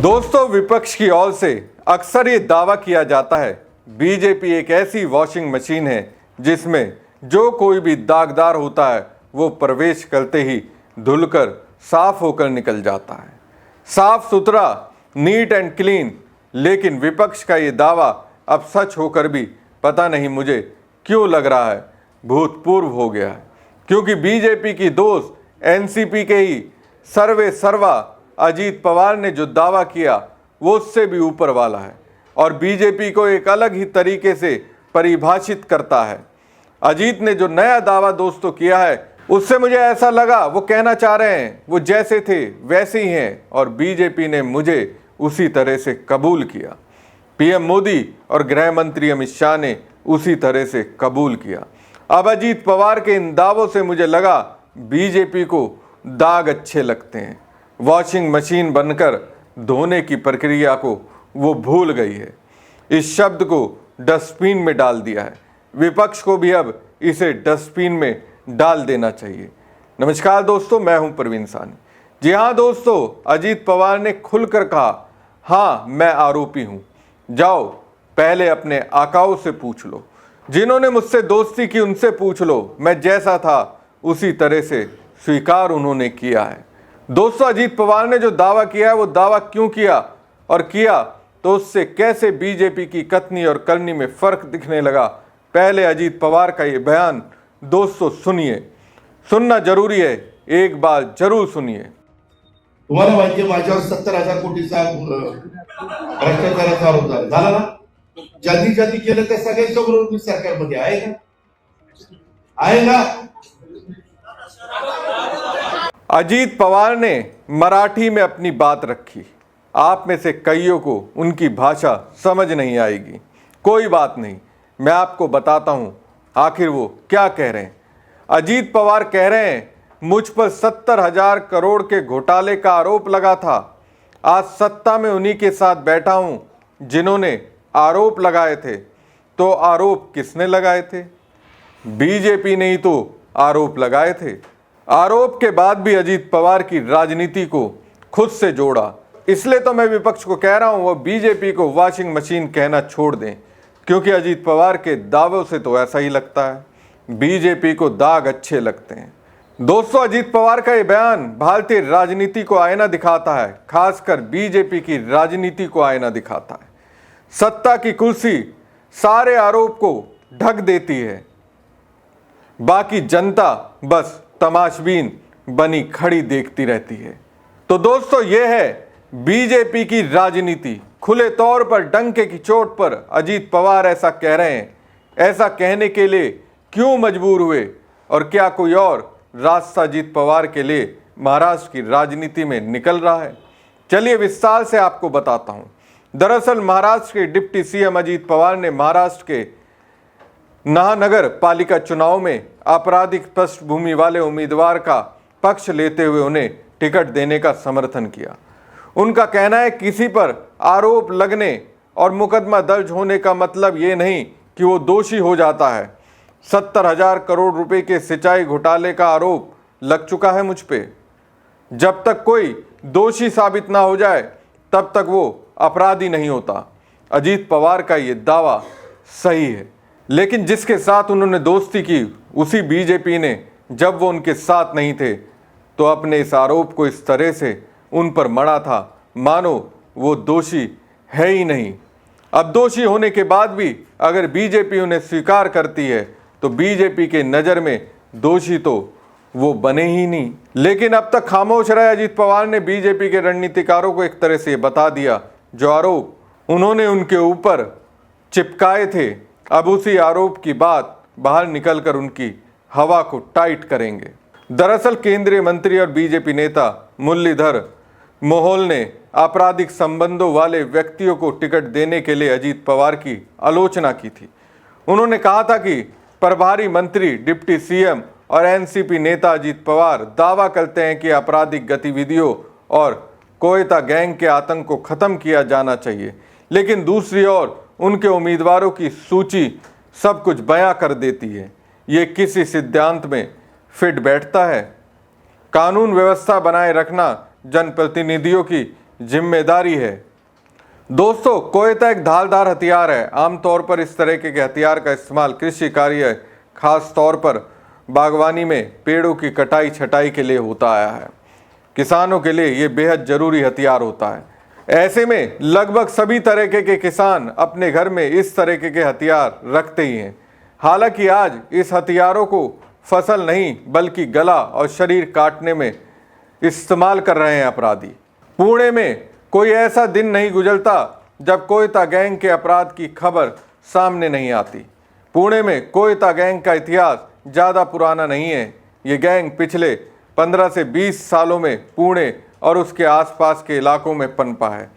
दोस्तों, विपक्ष की ओर से अक्सर ये दावा किया जाता है बीजेपी एक ऐसी वॉशिंग मशीन है जिसमें जो कोई भी दागदार होता है वो प्रवेश करते ही धुलकर साफ होकर निकल जाता है। साफ सुथरा, नीट एंड क्लीन। लेकिन विपक्ष का ये दावा अब सच होकर भी पता नहीं मुझे क्यों लग रहा है भूतपूर्व हो गया है, क्योंकि बीजेपी की दोस्त एनसीपी के ही सर्वे सर्वा अजीत पवार ने जो दावा किया वो उससे भी ऊपर वाला है और बीजेपी को एक अलग ही तरीके से परिभाषित करता है। अजीत ने जो नया दावा दोस्तों किया है उससे मुझे ऐसा लगा वो कहना चाह रहे हैं वो जैसे थे वैसे ही हैं और बीजेपी ने मुझे उसी तरह से कबूल किया। पीएम मोदी और गृह मंत्री अमित शाह ने उसी तरह से कबूल किया। अब अजीत पवार के इन दावों से मुझे लगा बीजेपी को दाग अच्छे लगते हैं। वॉशिंग मशीन बनकर धोने की प्रक्रिया को वो भूल गई है। इस शब्द को डस्टबिन में डाल दिया है। विपक्ष को भी अब इसे डस्टबिन में डाल देना चाहिए। नमस्कार दोस्तों, मैं हूं प्रवीण सानी। जी हाँ दोस्तों, अजीत पवार ने खुलकर कहा, हाँ मैं आरोपी हूं। जाओ पहले अपने आकाओं से पूछ लो, जिन्होंने मुझसे दोस्ती की उनसे पूछ लो। मैं जैसा था उसी तरह से स्वीकार उन्होंने किया है। दोस्तों, अजीत पवार ने जो दावा किया है वो दावा क्यों किया और किया तो उससे कैसे बीजेपी की कथनी और करनी में फर्क दिखने लगा। पहले अजीत पवार का ये बयान दोस्तों सुनिए। सुनना जरूरी है, एक बार जरूर सुनिए। तुम्हाला माहिती आहे माझ्यावर 70,000 कोटीचा भ्रष्टाचाराचा आरोप झाला ना। ज्यांनी ज्यांनी केलं त्या सगळ्यांच्या बरोबर मी सरकारमध्ये आहे का? आहे ना? अजीत पवार ने मराठी में अपनी बात रखी। आप में से कईयों को उनकी भाषा समझ नहीं आएगी। कोई बात नहीं, मैं आपको बताता हूं आखिर वो क्या कह रहे हैं। अजीत पवार कह रहे हैं मुझ पर 70,000 करोड़ के घोटाले का आरोप लगा था। आज सत्ता में उन्हीं के साथ बैठा हूं जिन्होंने आरोप लगाए थे। तो आरोप किसने लगाए थे? बीजेपी ने ही तो आरोप लगाए थे। आरोप के बाद भी अजीत पवार की राजनीति को खुद से जोड़ा। इसलिए तो मैं विपक्ष को कह रहा हूं वो बीजेपी को वॉशिंग मशीन कहना छोड़ दें, क्योंकि अजीत पवार के दावों से तो ऐसा ही लगता है बीजेपी को दाग अच्छे लगते हैं। दोस्तों, अजीत पवार का ये बयान भारतीय राजनीति को आईना दिखाता है, खासकर बीजेपी की राजनीति को आईना दिखाता है। सत्ता की कुर्सी सारे आरोप को ढक देती है, बाकी जनता बस तमाशबीन बनी खड़ी देखती रहती है। तो दोस्तों, यह है बीजेपी की राजनीति। खुले तौर पर डंके की चोट पर अजीत पवार ऐसा कह रहे हैं। ऐसा कहने के लिए क्यों मजबूर हुए और क्या कोई और रास्ता अजीत पवार के लिए महाराष्ट्र की राजनीति में निकल रहा है? चलिए विस्तार से आपको बताता हूं। दरअसल महाराष्ट्र के डिप्टी सीएम अजीत पवार ने महाराष्ट्र के महानगर पालिका चुनाव में आपराधिक पृष्ठभूमि वाले उम्मीदवार का पक्ष लेते हुए उन्हें टिकट देने का समर्थन किया। उनका कहना है किसी पर आरोप लगने और मुकदमा दर्ज होने का मतलब ये नहीं कि वो दोषी हो जाता है। 70,000 करोड़ रुपए के सिंचाई घोटाले का आरोप लग चुका है मुझ पे। जब तक कोई दोषी साबित ना हो जाए तब तक वो अपराधी नहीं होता। अजीत पवार का ये दावा सही है, लेकिन जिसके साथ उन्होंने दोस्ती की उसी बीजेपी ने जब वो उनके साथ नहीं थे तो अपने इस आरोप को इस तरह से उन पर मढ़ा था मानो वो दोषी है ही नहीं। अब दोषी होने के बाद भी अगर बीजेपी उन्हें स्वीकार करती है तो बीजेपी के नज़र में दोषी तो वो बने ही नहीं। लेकिन अब तक खामोश रहे अजीत पवार ने बीजेपी के रणनीतिकारों को एक तरह से बता दिया जो आरोप उन्होंने उनके ऊपर चिपकाए थे। अब उसी आरोप की बात बाहर निकलकर उनकी हवा को टाइट करेंगे। दरअसल केंद्रीय मंत्री और बीजेपी नेता मुरलीधर मोहोल ने आपराधिक संबंधों वाले व्यक्तियों को टिकट देने के लिए अजीत पवार की आलोचना की थी। उन्होंने कहा था कि प्रभारी मंत्री, डिप्टी सीएम और एनसीपी नेता अजीत पवार दावा करते हैं कि आपराधिक गतिविधियों और कोयता गैंग के आतंक को खत्म किया जाना चाहिए, लेकिन दूसरी ओर उनके उम्मीदवारों की सूची सब कुछ बयां कर देती है। ये किसी सिद्धांत में फिट बैठता है? कानून व्यवस्था बनाए रखना जनप्रतिनिधियों की जिम्मेदारी है। दोस्तों, कोयता एक धारदार हथियार है। आमतौर पर इस तरह के हथियार का इस्तेमाल कृषि कार्य, खास तौर पर बागवानी में पेड़ों की कटाई छटाई के लिए होता आया है। किसानों के लिए ये बेहद जरूरी हथियार होता है। ऐसे में लगभग सभी तरह के किसान अपने घर में इस तरह के हथियार रखते ही हैं। हालांकि आज इस हथियारों को फसल नहीं बल्कि गला और शरीर काटने में इस्तेमाल कर रहे हैं अपराधी। पुणे में कोई ऐसा दिन नहीं गुजरता जब कोयता गैंग के अपराध की खबर सामने नहीं आती। पुणे में कोयता गैंग का इतिहास ज़्यादा पुराना नहीं है। ये गैंग पिछले 15 से 20 सालों में पुणे और उसके आसपास के इलाकों में पनपा है।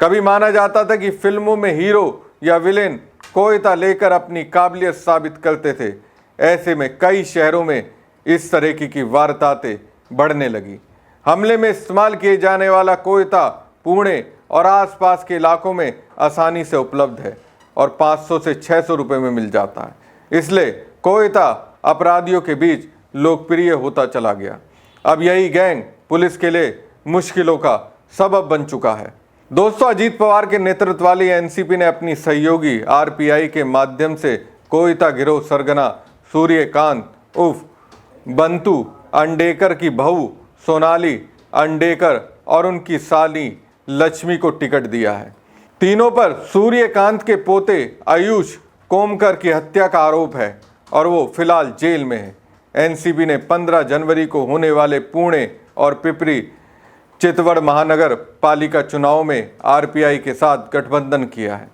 कभी माना जाता था कि फिल्मों में हीरो या विलेन कोयता लेकर अपनी काबिलियत साबित करते थे। ऐसे में कई शहरों में इस तरह की वारदातें बढ़ने लगी। हमले में इस्तेमाल किए जाने वाला कोयता पुणे और आसपास के इलाकों में आसानी से उपलब्ध है और 500 से 600 रुपये में मिल जाता है। इसलिए कोयता अपराधियों के बीच लोकप्रिय होता चला गया। अब यही गैंग पुलिस के लिए मुश्किलों का सबब बन चुका है। दोस्तों, अजीत पवार के नेतृत्व वाली एनसीपी ने अपनी सहयोगी आरपीआई के माध्यम से कोयता गिरोह सरगना सूर्यकांत उर्फ बंतु अंडेकर की बहू सोनाली अंडेकर और उनकी साली लक्ष्मी को टिकट दिया है। तीनों पर सूर्यकांत के पोते आयुष कोमकर की हत्या का आरोप है और वो फिलहाल जेल में है। एनसीपी ने 15 जनवरी को होने वाले पुणे और पिपरी चितवड़ महानगर पालिका चुनाव में आरपीआई के साथ गठबंधन किया है।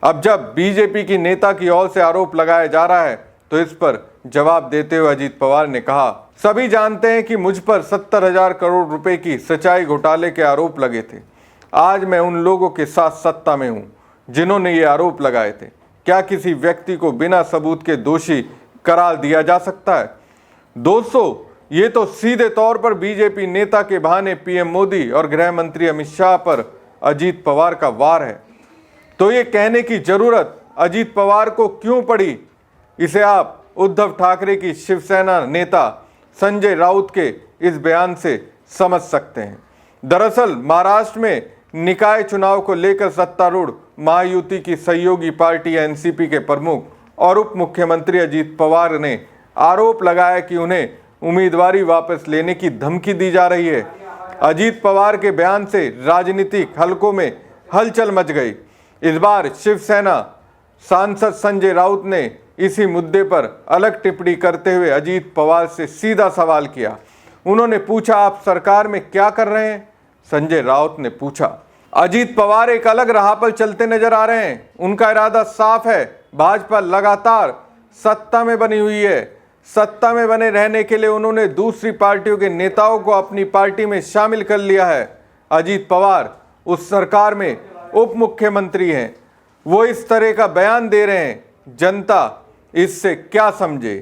अब जब बीजेपी की नेता की ओर से आरोप लगाया जा रहा है तो इस पर जवाब देते हुए अजीत पवार ने कहा, सभी जानते हैं कि मुझ पर 70,000 करोड़ रुपए की सिंचाई घोटाले के आरोप लगे थे। आज मैं उन लोगों के साथ सत्ता में हूं जिन्होंने ये आरोप लगाए थे। क्या किसी व्यक्ति को बिना सबूत के दोषी करार दिया जा सकता है? दोस्तों, ये तो सीधे तौर पर बीजेपी नेता के बहाने पीएम मोदी और गृह मंत्री अमित शाह पर अजीत पवार का वार है। तो ये कहने की जरूरत अजीत पवार को क्यों पड़ी, इसे आप उद्धव ठाकरे की शिवसेना नेता संजय राउत के इस बयान से समझ सकते हैं। दरअसल महाराष्ट्र में निकाय चुनाव को लेकर सत्तारूढ़ महायुति की सहयोगी पार्टी एनसीपी के प्रमुख और उप मुख्यमंत्री अजीत पवार ने आरोप लगाया कि उन्हें उम्मीदवारी वापस लेने की धमकी दी जा रही है। अजीत पवार के बयान से राजनीतिक हलकों में हलचल मच गई। इस बार शिवसेना सांसद संजय राउत ने इसी मुद्दे पर अलग टिप्पणी करते हुए अजीत पवार से सीधा सवाल किया। उन्होंने पूछा, आप सरकार में क्या कर रहे हैं? संजय राउत ने पूछा। अजीत पवार एक अलग राह पर चलते नजर आ रहे हैं। उनका इरादा साफ है। भाजपा लगातार सत्ता में बनी हुई है। सत्ता में बने रहने के लिए उन्होंने दूसरी पार्टियों के नेताओं को अपनी पार्टी में शामिल कर लिया है। अजीत पवार उस सरकार में उप मुख्यमंत्री हैं। वो इस तरह का बयान दे रहे हैं। जनता इससे क्या समझे?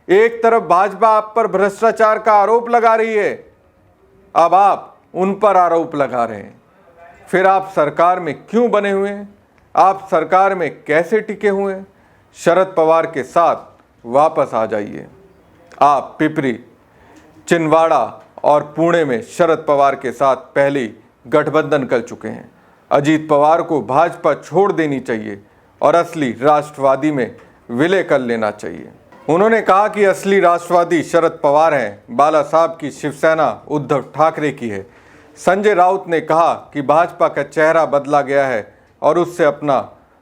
एक तरफ भाजपा आप पर भ्रष्टाचार का आरोप लगा रही है, अब आप उन पर आरोप लगा रहे हैं। फिर आप सरकार में क्यों बने हुए हैं? आप सरकार में कैसे टिके हुए हैं? शरद पवार के साथ वापस आ जाइए। आप पिपरी, छिंदवाड़ा और पुणे में शरद पवार के साथ पहले गठबंधन कर चुके हैं। अजीत पवार को भाजपा छोड़ देनी चाहिए और असली राष्ट्रवादी में विलय कर लेना चाहिए। उन्होंने कहा कि असली राष्ट्रवादी शरद पवार हैं, बाला साहब की शिवसेना उद्धव ठाकरे की है। संजय राउत ने कहा कि भाजपा का चेहरा बदला गया है और उससे अपना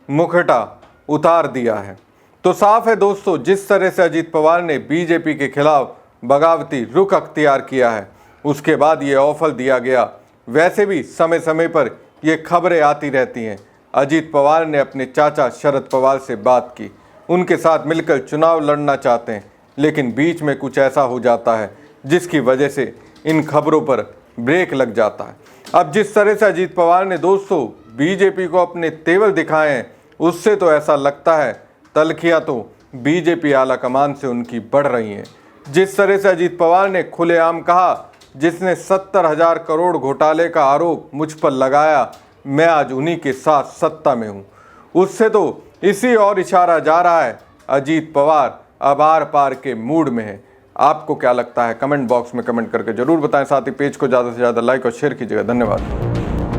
मुखौटा उतार दिया है। तो साफ है दोस्तों, जिस तरह से अजीत पवार ने बीजेपी के खिलाफ बगावती रुख अख्तियार किया है, उसके बाद ये ऑफर दिया गया। वैसे भी समय समय पर ये खबरें आती रहती हैं। अजीत पवार ने अपने चाचा शरद पवार से बात की, उनके साथ मिलकर चुनाव लड़ना चाहते हैं, लेकिन बीच में कुछ ऐसा हो जाता है जिसकी वजह से इन खबरों पर ब्रेक लग जाता है। अब जिस तरह से अजीत पवार ने दोस्तों बीजेपी को अपने तेवर दिखाए हैं, उससे तो ऐसा लगता है तलखियां तो बीजेपी आला कमान से उनकी बढ़ रही हैं। जिस तरह से अजीत पवार ने खुलेआम कहा, जिसने 70,000 करोड़ घोटाले का आरोप मुझ पर लगाया, मैं आज उन्हीं के साथ सत्ता में हूँ, उससे तो इसी और इशारा जा रहा है अजीत पवार अब आर पार के मूड में है। आपको क्या लगता है? कमेंट बॉक्स में कमेंट करके जरूर बताएं। साथ ही पेज को ज़्यादा से ज़्यादा लाइक और शेयर कीजिएगा। धन्यवाद।